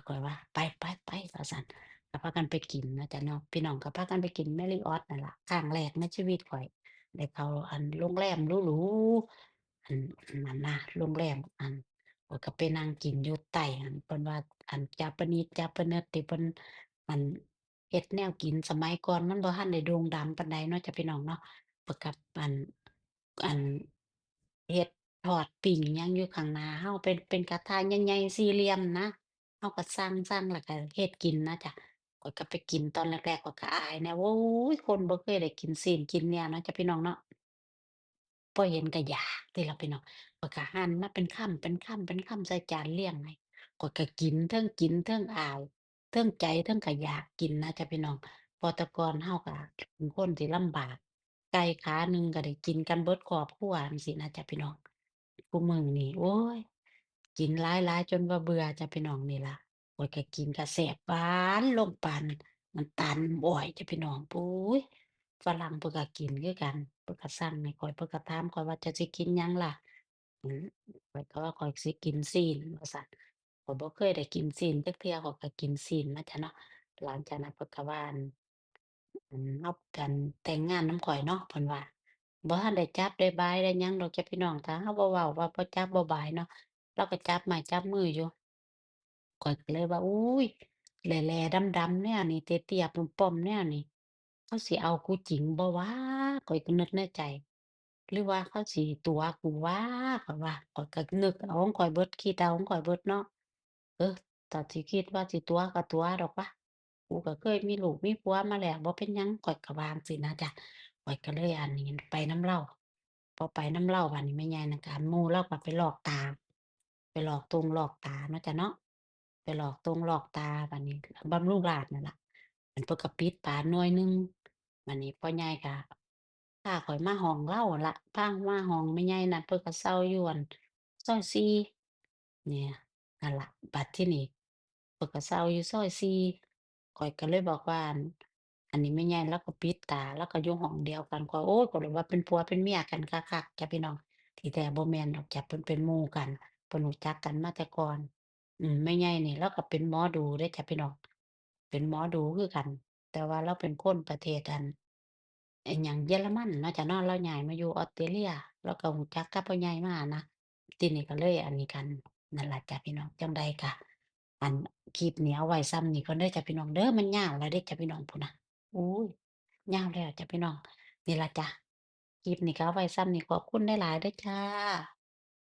ข้อยว่าไปว่าซั่นก็พากันไปกินเนาะจ้ะเนาะพี่น้องก็พากันไปกิน Marriott นั่นล่ะครั้งแรกในชีวิตข้อยได้เข้าโรงแรมหรูๆนั่นนะโรงแรมข้อยก็ไปนั่งกินอยู่ใต้เพิ่นว่าJapanese ที่เพิ่นอันเฮ็ดแนวกินสมัยก่อนมันบ่ทันได้โด่งดังปานใดเนาะจ้ะพี่น้องเนาะเพิ่นก็อันเฮ็ดทอดปิ้งหยังอยู่ข้างหน้าเฮาเป็นกระทะใหญ่ๆสี่เหลี่ยมนะ เราก็สั่งแล้วก็เฮ็ดกินนะจ๊ะข้อยก็ไปกินตอนแรกๆข้อยก็อายนะโอ๊ยคนบ่เคยได้กินซีนกินเนี่ยเนาะจ้ะพี่น้องเนาะพอเห็นก็อยากติล่ะพี่น้องข้อยก็หั่นมาเป็นคำเป็นคำเป็นคำใส่จานเรียงให้ข้อยก็กินเทิงอายเทิงใจเทิงก็อยากกินนะจ๊ะพี่น้องเพราะแต่ก่อนเราก็เป็นคนที่ลำบากไก่ขาหนึ่งก็ได้กินกันเบิดครอบครัวจั่งซี้นะจ๊ะพี่น้องคุมื้อนี้โอ๊ยกินหลายๆจนว่าเบื่อจ้ะพี่น้องนี่ล่ะ ข้อยก็กินก็แซ่บหวานลงปานน้ำตาลอ้อยจ้ะพี่น้องโอ๊ยฝรั่งเพิ่นก็กินคือกันเพิ่นก็สั่งให้ข้อยเพิ่นก็ถามข้อยว่าเจ้าสิกินหยังล่ะอืมข้อยก็ว่าข้อยสิกินซีนว่าซั่นข้อยบ่เคยได้กินซีนจักเทื่อข้อยก็กินซีนมาจ้ะเนาะหลังจากนั้นเพิ่นก็ว่าเอาแต่งงานนำข้อยเนาะเพิ่นว่าบ่ทันได้จับได้บายได้หยังดอกจ้ะพี่น้องถ้าเราบ่เว้าว่าบ่จับบ่บายเนาะเราก็จับไม้จับมืออยู่ ข้อยก็เลยว่าอุ๊ยแหล่ๆดำๆแนวนี้เตี้ยๆป้อมๆแนวนี้เขาสิเอากูจริงบ่วะข้อยก็นึกในใจหรือว่าเขาสิตั๋วกูวะข้อยว่าข้อยก็นึกเอาของข้อยเบิดคิดเอาของข้อยเบิดเนาะเออถ้าสิคิดว่าสิตั๋วก็ตั๋วดอกวะกูก็เคยมีลูกมีผัวมาแล้วบ่เป็นหยังข้อยก็ว่าจั่งซี้นะจ๊ะข้อยก็เลยอันนี้ไปนำเลาพอไปนำเลาบัดนี้แม่ใหญ่นั่นก็หมู่เลาก็ไปลอกตาไปลอกตงลอกตาเนาะจ้ะเนาะ ไปหลอกตรงหลอกตาบัดนี้บำรุงราษฎร์นั่นล่ะมันเพิ่นก็ปิดตาหน่วยหนึ่งบัดนี้พ่อใหญ่ก็พาข้อยมาห้องเลาหั้นล่ะพามาห้องแม่ใหญ่นั่นเพิ่นก็เซาอยู่ซอย4เนี่ยนั่นล่ะบัดทีนี้เพิ่นก็เซาอยู่ซอย4ข้อยก็เลยบอกว่าอันนี้แม่ใหญ่เลาก็ปิดตาเลาก็อยู่ห้องเดียวกันข้อยโอ๊ยข้อยนึกว่าเป็นผัวเป็นเมียกันคักๆจ้ะพี่น้องที่แท้บ่แม่นดอกจ้ะเพิ่นเป็นหมู่กันเพิ่นรู้จักกันมาแต่ก่อน แม่ใหญ่นี่เลาก็เป็นหมอดูเด้อจ้ะพี่น้องเป็นหมอดูคือกันแต่ว่าเลาเป็นคนประเทศไอ้หยังเยอรมันเนาะจ้ะเนาะเลาย้ายมาอยู่ออสเตรเลียเลาก็รู้จักกับพ่อใหญ่มานะทีนี้ก็เลยอันนี้กันนั่นล่ะจ้ะพี่น้องจั่งใดก็อันคลิปนี้เอาไว้ส่ำนี้ก่อนเด้อจ้ะพี่น้องเด้อมันยาวแล้วเด้อจ้ะพี่น้องพู้นน่ะอุ๊ยยาวแล้วจ้ะพี่น้องนี่ล่ะจ้ะคลิปนี้ก็เอาไว้ส่ำนี้ขอบคุณหลายๆเด้อจ้ะ